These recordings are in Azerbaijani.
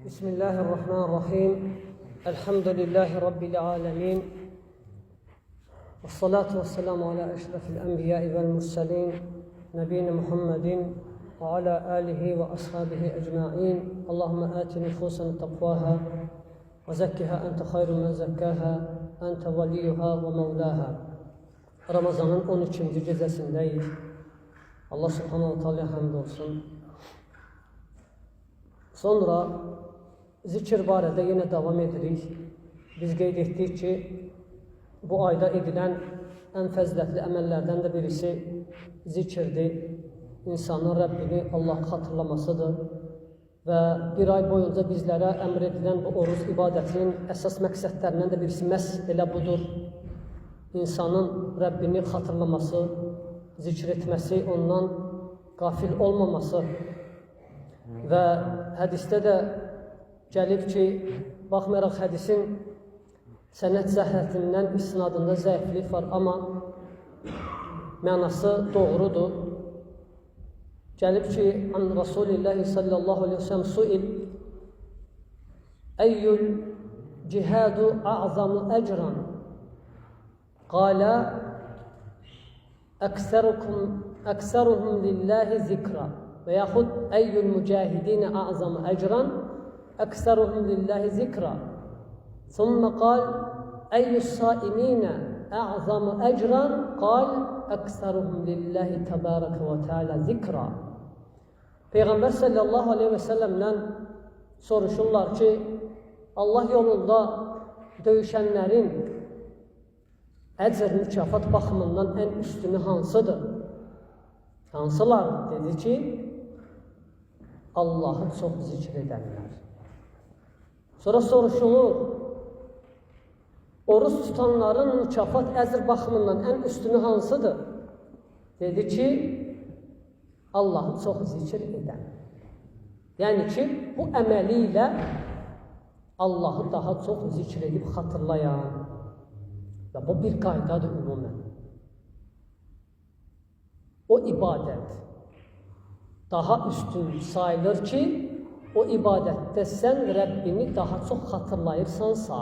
Bismillahirrahmanirrahim. Elhamdülillahi Rabbil alemin. Ve salatu ve selamu ala eşrefil enbiyai vel mursalin. Nebine Muhammedin ve ala alihi ve ashabihi ecma'in. Allahümme ati nüfusana takvaha ve zekkiha ente hayrun men zekkaha ente veliyuha ve mevlaha. Ramazanın 13. gecəsindeyiz. Allah subhanahu wa ta'ala hamd olsun. Sonra zikir barədə yenə davam edirik. Biz qeyd etdik ki, bu ayda edilən ən fəzilətli əməllərdən də birisi zikirdir. İnsanın Rəbbini Allah xatırlamasıdır. Və bir ay boyunca bizlərə əmr edilən bu oruz ibadətinin əsas məqsədlərindən də birisi məhz elə budur. İnsanın Rəbbini xatırlaması, zikr etməsi, ondan qafil olmaması. Və hədisdə də gəlib ki, baxmayaraq hədisin sənəd zəhlətindən isnadında zəiflik var, amma mənası doğrudur. Gəlib ki, an Rasulillahi sallallahu aleyhi ve sellem suil Eyyül cihadu a'zamu ecran qala ekseruhum lillahi zikra ve yahud eyyül mücahidine a'zamu ecran ekseruhum lillahi zikra thumme qal eyyus saimine a'zamu ecran qal ekseruhum lillahi tebareke ve teala zikra. Peygamber sallallahu aleyhi ve sellem'den soruşurlar ki, Allah yolunda döyüşənlərin əcr mükafat baxımından ən üstünü hansıdır? Hansılar? Dedi ki, Allah'ı çox zikr edənlər. Sonra soruşulur, oruç tutanların mükafat əcr baxımından ən üstünü hansıdır? Dedi ki, Allah'ı çox zikr edən. Yəni ki, bu əməli ilə Allah'ı daha çox zikr edib xatırlayan. Və bu bir qaydadır ümumən. O ibadət daha üstün sayılır ki, o ibadətdə sən Rəbbini daha çox xatırlayırsansa,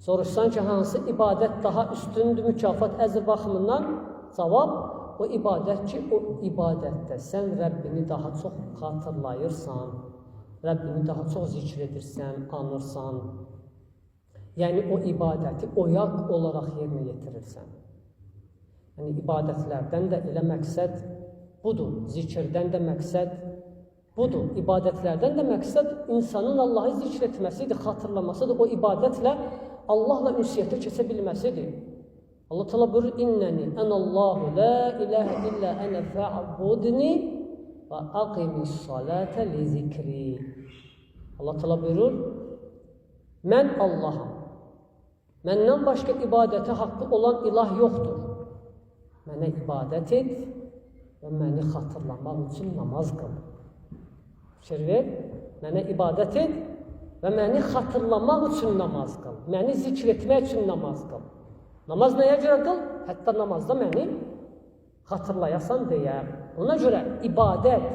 soruşsan ki, hansı ibadət daha üstündür mükafat əcr baxımından? Cavab, o ibadət ki, o ibadətdə sən Rəbbini daha çox xatırlayırsan, Rəbbini daha çox zikr edirsən, anırsan. Yəni, o ibadəti oyaq olaraq yerinə yetirirsən. Yəni, ibadətlərdən də elə məqsəd budur. Zikirdən də məqsəd budur. İbadətlərdən də məqsəd insanın Allah'ı zikr etməsidir, xatırlamasıdır. O ibadətlə Allah'la ünsiyyətə keçə bilməsidir. Allah Teala buyurur, İnnəni ənəllahu la ilahə illə ənə fə'budni və aqimis salətə li zikri. Allah Teala buyurur, mən Allah'ım. Məndən başqa ibadətə haqqı olan ilah yoxdur. Mənə ibadət et və məni xatırlamaq üçün namaz qıl. Fikir ver, mənə ibadət et və məni xatırlamaq üçün namaz qıl. Məni zikr etmək üçün namaz qıl. Namaz nəyə görə qıl? Hətta namazda məni xatırlayasan deyə. Ona görə ibadət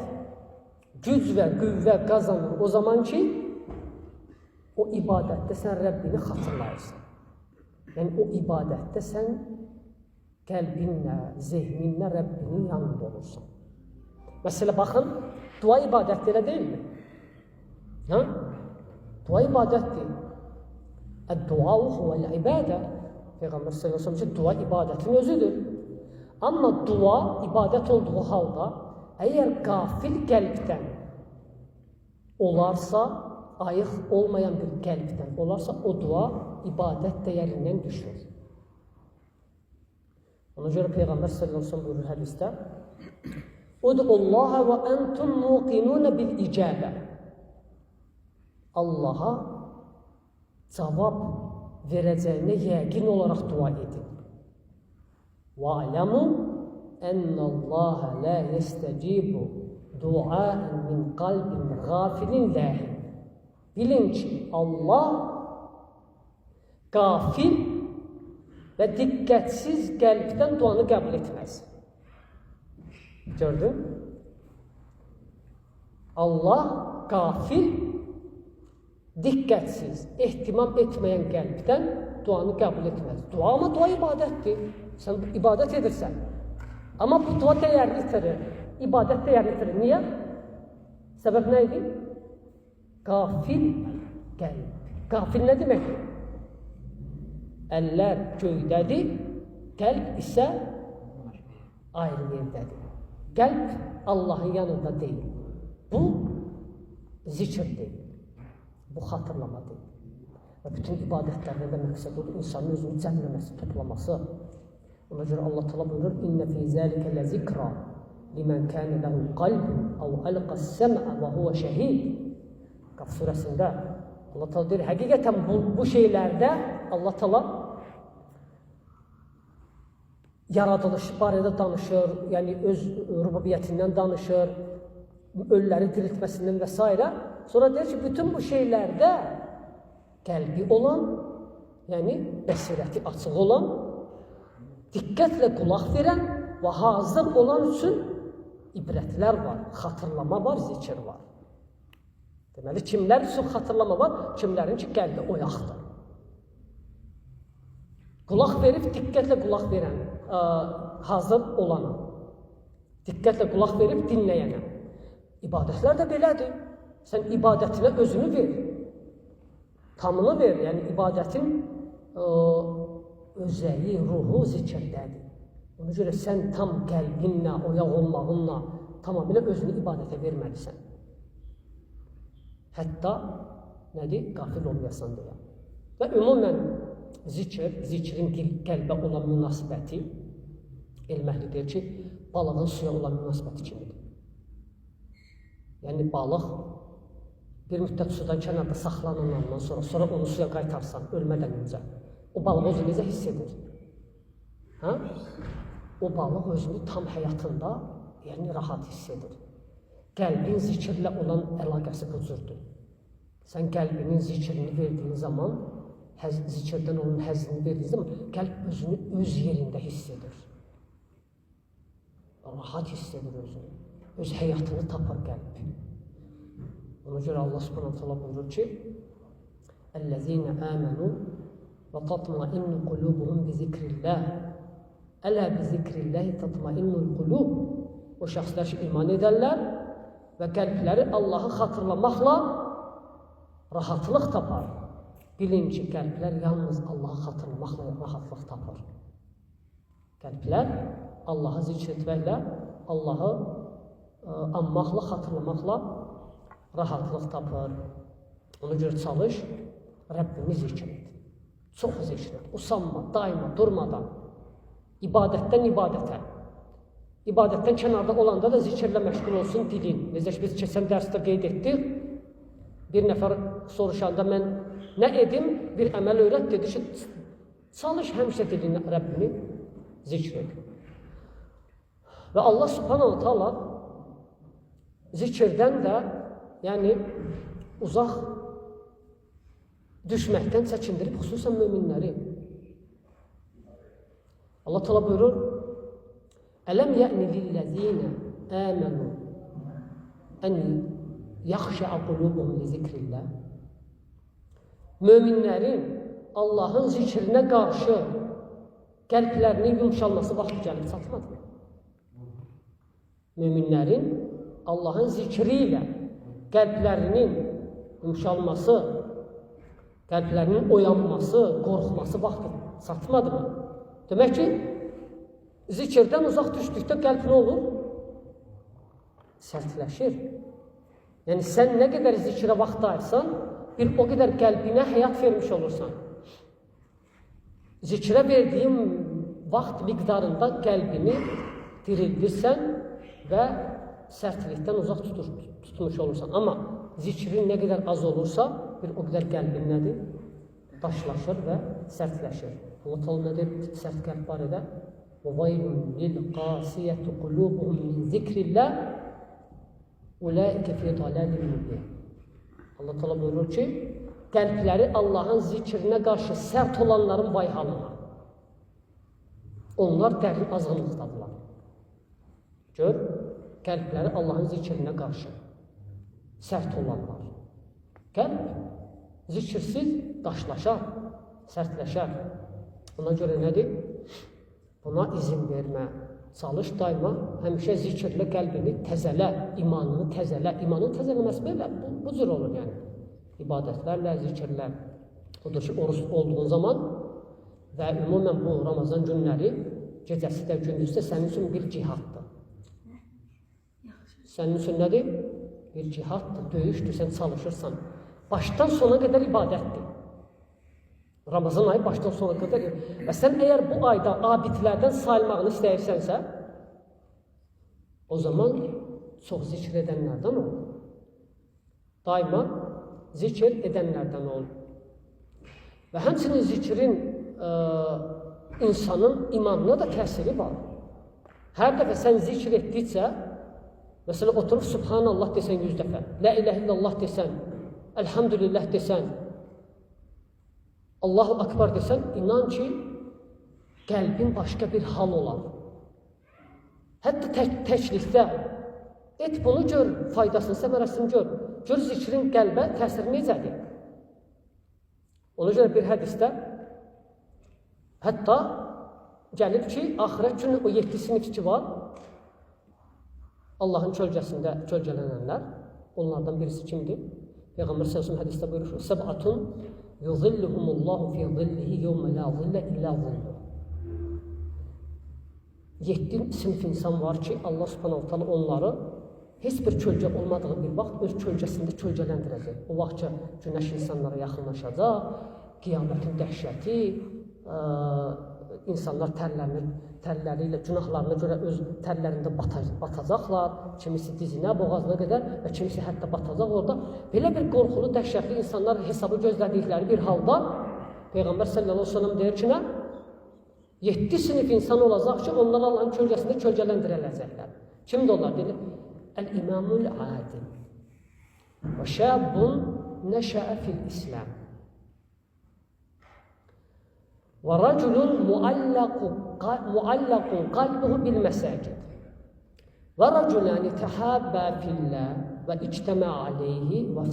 güc və qüvvə qazanır o zaman ki, o ibadətdə sən Rəbbini xatırlayırsan. Yəni, o ibadətdə sən qəlbinlə, zehninlə Rəbbinin yanında olursan. Məsələ, baxın, dua ibadətdir, elə deyilmi? Ha? Dua ibadətdir. Əd-duau huvəl-ibadə. Peyğəmbər sallallahu əleyhi və səlləm ki, dua ibadətin özüdür. Amma dua ibadət olduğu halda, əgər qafil qəlbdən olarsa, ayıq olmayan bir qəlbdən olarsa, o dua ibadət dəyərindən düşür. Ona görə Peyğəmbər sallallahu əleyhi və səlləm buyurur hədisdə, Ud'ullaha və entum muqinun bil icabə. Allaha cavab verəcəyinə yəqin olaraq dua edin. Və aləmu ennallaha la yestecibu duaen min qalbin gafilin lahin. Bilin ki, Allah qafil və diqqətsiz qəlbdən duanı qəbul etməz. Gördün? Allah qafil, diqqətsiz, ehtimam etməyən qəlbdən duanı qəbul etməz. Dua ama dua ibadətdir. Sən ibadət edirsən. Amma bu dua dəyərini itirir. İbadət dəyərini itirir. Niyə? Səbəb nə idi? Qafil qəlb. Qafil nə deməkdir? Əllər göydədir, qəlb isə ayrı yerdədir. Qəlb Allahın yanında deyil. Bu zikr deyil. Bu xatırlama deyil. Və bütün ibadətlərdə də məqsəd odur, insanın özünü cəmləməsi, toplaması. Ona görə Allah Teala buyurur: "İnne fi zalika lazikra limen kana lahu qalbun aw alqa as-sam'a və huwa shahid." Qaf surəsində Allah Teala deyir, həqiqətən bu şeylərdə Allah Teala yaradılış barədə danışır, yəni öz rububiyyətindən danışır, ölüləri diriltməsindən və s. Sonra deyir ki, bütün bu şeylərdə qəlbi olan, yəni bəsirəti açıq olan, diqqətlə qulaq verən və hazır olan üçün ibrətlər var, xatırlama var, zikir var. Deməli, kimlər üçün xatırlama var? Kimlərin ki, qəlbi oyaqdır. Qulaq verib, diqqətlə qulaq verən, hazır olana, diqqətlə qulaq verib dinləyənə. İbadətlər də belədir. Sən ibadətinə özünü ver, tamını ver. Yəni, ibadətin özəyi, ruhu zikirdədir. Ona görə sən tam qəlbinlə, oyaq olmağınla tamamilə özünü ibadətə verməlisən. Hətta, nədir? Qafil olmayasan deyə. Və ümumən zikrin qəlbə olan münasibəti, elm əhli deyir ki, balığın suya olan münasibəti kimidir. Yəni, balıq bir müddət sudan kənarda saxlanandan sonra onu suya qaytarsan, ölmədən öncə, o balıq özünü necə hiss edir? Hə? O balıq özünü tam həyatında, yəni rahat hiss edir. Qəlbin zikirlə olan əlaqəsi bu cürdür. Sən qəlbinin zikrini verdiyin zaman, zikirdən onun həzzini verdiyin zaman, qəlb özünü öz yerində hiss edir. Rahat hiss edir özünü. Öz həyatını tapar qəlb. Ona görə Allah subhanahu ta'ala buyurur ki, "Əl-ləzīnə əmənu və tatmainnu qulubuhum bi zikrillah. Ələ bi zikrillahi tatmainnul qulub." O şəxslər ki, iman edərlər və qəlbləri Allahı xatırlamaqla rahatlıq tapar. Bilin ki, qəlblər yalnız Allahı xatırlamaqla rahatlıq tapar. Qəlblər Allahı zikr etməklə, Allahı anmaqla, xatırlamaqla rahatlıq tapar. Ona görə çalış, Rəbbini zikr et. Çox zikr et. Usanma, daima, durmadan. İbadətdən ibadətə. İbadətdən kənarda olanda da zikirlə məşğul olsun dilin. Necə ki, biz keçən dərsdə qeyd etdik. Bir nəfər soruşanda mən nə edim? Bir əməl öyrət, dedi ki, çalış həmişə dilini, Rəbbini zikr et. Və Allah subhanahu ta'ala zikirdən də, yəni uzaq düşməkdən çəkindirib, xüsusən möminləri. Allah Teala buyurur: "Ələm ya'ni lillezine amanu an yaxşa'a qulubuhum li zikrillah." Möminlərin Allahın zikrinə qarşı qəlblərinin yumşalması vaxtı gəlib çatmadı. Möminlərin Allahın zikri ilə qəlblərinin yumşalması, qəlblərinin oyanması, qorxması vaxtı çatmadı mı? Demək ki, zikirdən uzaq düşdükdə qəlb nə olur? Sərtləşir. Yəni, sən nə qədər zikrə vaxt ayırsan, bir o qədər qəlbinə həyat vermiş olursan. Zikrə verdiyin vaxt miqdarında qəlbini dirildirsən və sərtlikdən uzaq tutmuş olursan. Amma zikrin nə qədər az olursa, bir o qədər qəlbin nədir? Daşlaşır və sərtləşir. Allah Teala nədir sərt qəlb barədə? وَوَيْلٌ لِلْقَاسِيَةِ قُلُوبُهُمْ مِنْ ذِكْرِ اللّٰهِ اُولَٰئِكَ فِي ضَلَالٍ مُبِينٍ. Allah Teala buyurur ki, qəlbləri Allahın zikrinə qarşı sərt olanların vay halına. Onlar dərin azğınlıqdadırlar. Gör, qəlbləri Allahın zikrinə qarşı. sərt olanlar. Qəlb zikirsiz daşlaşar, sərtləşər. Ona görə nədir? Buna izin vermə. Çalış daima, həmişə zikirlə qəlbini təzələ, imanını təzələ. İmanın təzələməsi belə, bu cür olur yəni. İbadətlərlə, zikirlə. Odur ki, oruç olduğun zaman və ümumən bu Ramazan günləri, gecəsi də, gündüzü də sənin üçün bir cihaddır. Sənin üçün nədir? Bir cihaddır, döyüşdür, sən çalışırsan. Başdan sona qədər ibadətdir. Ramazan ayı başdan sona qədər. Və sən əgər bu ayda abidlərdən sayılmağını istəyirsənsə, o zaman çox zikr edənlərdən ol. Daima zikr edənlərdən ol. Və həmçinin zikrin insanın imanına da təsiri var. Hər dəfə sən zikr etdikcə, məsələn, oturub Subhanallah desən 100 dəfə, La ilahe illallah desən, Elhamdülillah desən, Allahu Akbar desən, inan ki, qəlbin başqa bir hal olar. Hətta təklikdə et bunu gör, faydasını, səmərəsini gör. Gör zikrin qəlbə təsiri necədir? Ona görə bir hədisdə hətta gəlib ki, axirət günü o 7 sinif ki var, Allahın kölgəsində kölgələnənlər, onlardan birisi kimdir? Peyğəmbər s.ə.v hədisdə buyurur, Səb'atun yuzilluhumullahu fi zillihi yevmə la zillə illə zilluh. 7 sinif insan var ki, Allah subhanahu ta'ala onları heç bir kölgə olmadığı bir vaxt öz kölgəsində kölgələndirəcək. O vaxt ki, günəş insanlara yaxınlaşacaq, qiyamətin dəhşəti, insanlar tərləri ilə, günahlarına görə öz tərlərində batacaqlar, kimisi dizinə, boğazına qədər və kimisi hətta batacaq orada. Belə bir qorxulu, dəhşətli insanlar hesabı gözlədikləri bir halda Peyğəmbər sallallahu aleyhi ve sellem deyir ki, nə? 7 sinif insan olacaq ki, onlar Allahın kölgəsində kölgələndirələcəklər. Kimdir onlar? Deyir, Əl-İmamul Adil və şəbun nəşəə fil-İslam və rəculun muallaqun qalbuhu bil-məsəcid və rəculani təhabbə fillah və ictəmə aleyhi və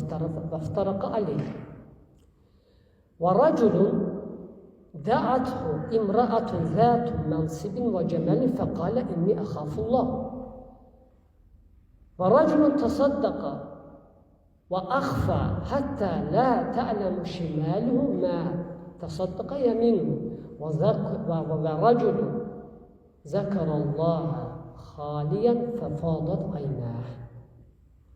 iftaraqa aleyhi və rəculun də'athu imra'atun zətun mənsibin və cəməlin fəqalə inni əxafullah və rəculun təsaddaqa və əxfə həttə lə tə'ləmu şimaluhu mə تصدق يمينه ورجل ذكر الله خاليا ففاضت عيناه.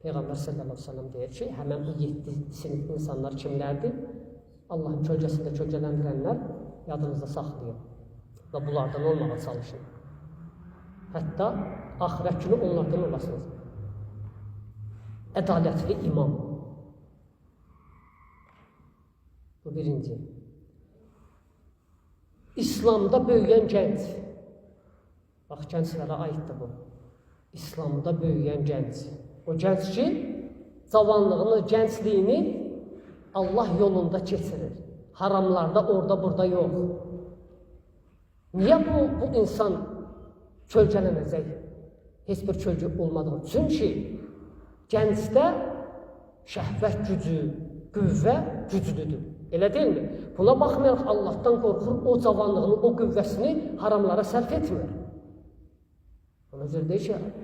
Peyğəmbər sallallahu əleyhi və səlləm deyir ki, həmin bu 7 sinif insanlar kimlərdir? Allahın kölgəsində kölgələndirənlər yadınızda saxlayın və bunlardan olmağa çalışın. Hətta axirət günü onlardan olasınız. Ədalətli imam. Bu birinci. İslamda böyüyən gənc, bax gənclərə aiddir bu, İslamda böyüyən gənc, o gənc ki, cavanlığını, gəncliyini Allah yolunda keçirir, haramlarda, orada, burada yox. Niyə bu insan kölgələnəcək, heç bir kölgə olmadığı? Çünki gəncdə şəhvət gücü, qüvvə güclüdür. Elə deyilmi? Buna baxmayaraq Allahdan qorxur, o cavanlığını, o qüvvəsini haramlara sərf etmir. Ona görə deyir ki,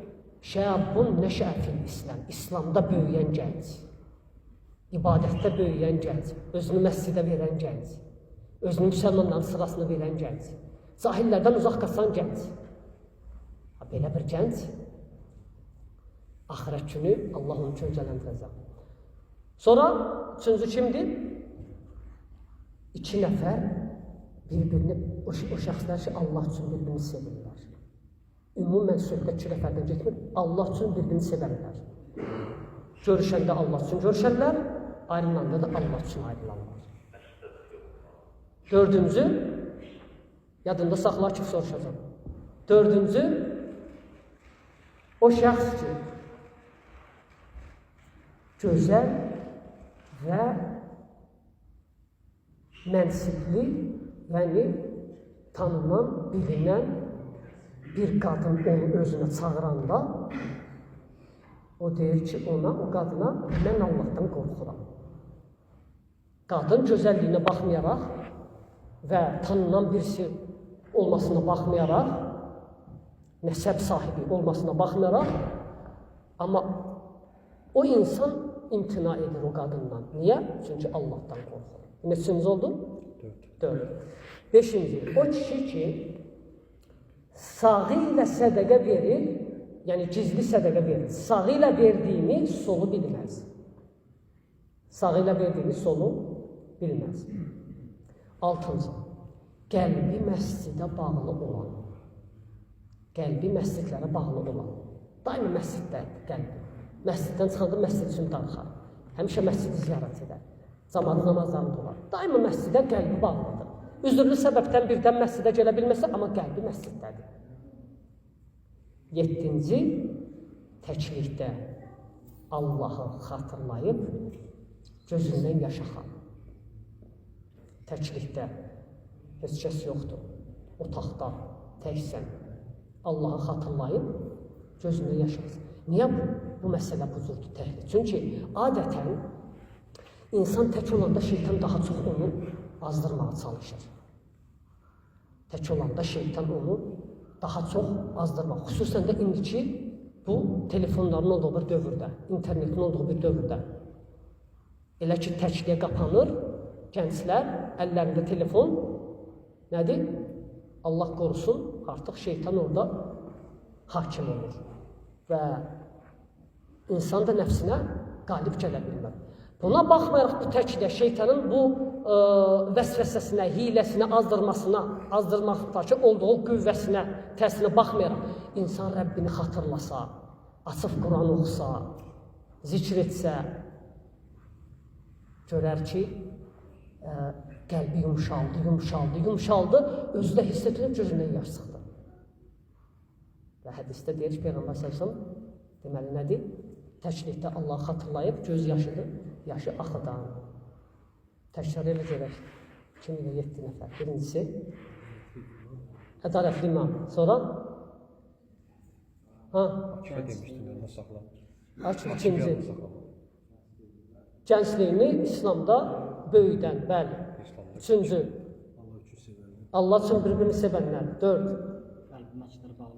şəbun nəşə fil-İslam, İslamda böyüyən gənc, ibadətdə böyüyən gənc, özünü məscidə verən gənc, özünü müsəlmanların sırasını verən gənc, cahillərdən uzaq qaçan gənc. Belə bir gənc, axirət günü Allah onu kölgələndirəcək. Sonra, üçüncü kimdir? 2 nəfər bir-birini, o şəxslər ki, Allah üçün bir-birini sevirlər. Ümumən söhbət 2 nəfərdən getmir, Allah üçün bir-birini sevərlər. Görüşəndə Allah üçün görüşərlər, ayrılanda da Allah üçün ayrılarlar. 4-cü, yadında saxlar ki, soruşacaq. 4-cü, o şəxs ki, gözəl və mənsibli, yəni tanınan, bilinən bir qadın onu özünə çağıranda O deyir ki, ona, o qadına, mən Allahdan qorxuram. Qadın gözəlliyinə baxmayaraq və tanınan birisi olmasına baxmayaraq, nəsəb sahibi olmasına baxmayaraq, amma o insan imtina edir o qadından. Niyə? Çünki Allahdan qorxur. Neçiniz oldu? 4. 5-ci, o kişi ki, sağı ilə sədəqə verir, yəni gizli sədəqə verir. Sağı ilə verdiyini solu bilməz. Sağı ilə verdiyini solu bilməz. 6-cı, qəlbi məscidə bağlı olan. Qəlbi məscidlərə bağlı olan. Daimi məsciddədir qəlbi. Məsciddən çıxanda məscid üçün darıxar. Həmişə məscidi ziyarət edər. Zamanı namazlarında olar. Daima məscidə qəlbi bağlıdır. Üzürlü səbəbdən birdən məscidə gələ bilməsə, amma qəlbi məsciddədir. 7-ci, təklikdə Allahı xatırlayıb gözündən yaş axar. Təklikdə heç kəs yoxdur. Otaqda təksən Allahı xatırlayıb gözündən yaş axar. Niyə bu məsələ bu cürdür təklik? Çünki adətən insan tək olanda şeytan daha çox onu azdırmağa çalışır. Tək olanda şeytan onu daha çox azdırmaq. Xüsusən də indiki bu telefonların olduğu bir dövrdə, internetin olduğu bir dövrdə. Elə ki, təkliyə qapanır, gənclər, əllərində telefon, nədir? Allah qorusun, artıq şeytan orada hakim olur. Və insan da nəfsinə qalib gələ bilmir. Buna baxmayaraq bu təkliyə, şeytanın bu vəsvəsəsinə, hiləsinə, azdırmaqdakı olduğu qüvvəsinə, təsirinə baxmayaraq, insan Rəbbini xatırlasa, açıq Quran oxusa, zikr etsə, görər ki, qəlbi yumşaldı, özü də hiss edilir, gözündən yaş çıxdı. Və hədisdə deyir ki, Peyğəmbər s.ə.v deməli nədir? Təklikdə Allahı xatırlayıb, göz yaşı axıdan. Təkrar elə görək. 2007 nəfər. Birincisi, ədalətli imam. Sonra? Kifə demişdim, yanına saxla. İkinci, gəncliyini İslamda böyüdən, bəli. Üçüncü, Allah üçün bir-birini sevənlər. 4,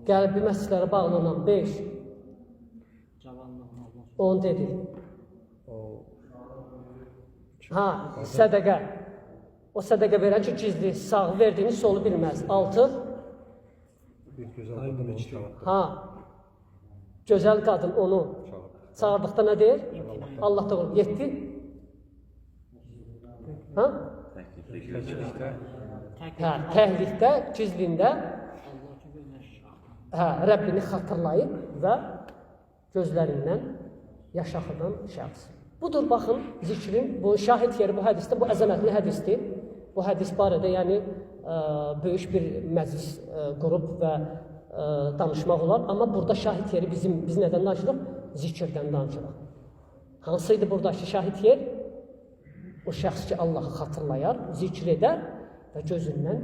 qəlbi məscidlərə bağlı olan. 5, onu dedi. Sədəqə. O sədəqə verən ki, gizli, sağ verdiyini solu bilməz. 6, gözəl qadın onu çağırdıqda nə deyir? Allah da olur. 7, təhlikdə, gizlində Rəbbini xatırlayıb və gözlərindən yaş axıdan şəxs. Budur, baxın, zikrin, bu şahid yeri bu hədisdə, bu əzəmətli hədisdir. Bu hədis barədə, yəni, böyük bir məclis qrup və danışmaq olar. Amma burada şahid yeri biz nədən danışırıq? Zikirdən danışırıq. Hansıydı buradakı şahid yer? O şəxs ki, Allahı xatırlayar, zikr edər və gözündən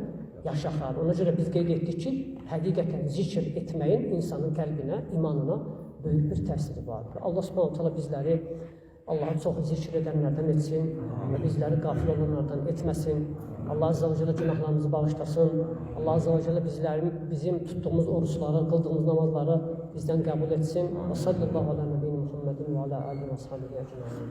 yaş axar. Ona görə biz qeyd etdik ki, həqiqətən zikr etməyin insanın qəlbinə, imanına böyük bir təsiri vardır. Allah subhanahu bizləri Allah'ı çox zikr edənlərdən etsin və bizləri qafil olanlardan etməsin. Allah azza və cəllə günahlarımızı bağışlasın. Allah azza və cəllə bizim tutduğumuz oruçları, qıldığımız namazları bizdən qəbul etsin. Və sallallahu alə nəbiyyə Muhammedin və alə alihi və sahbihi əcmaîn.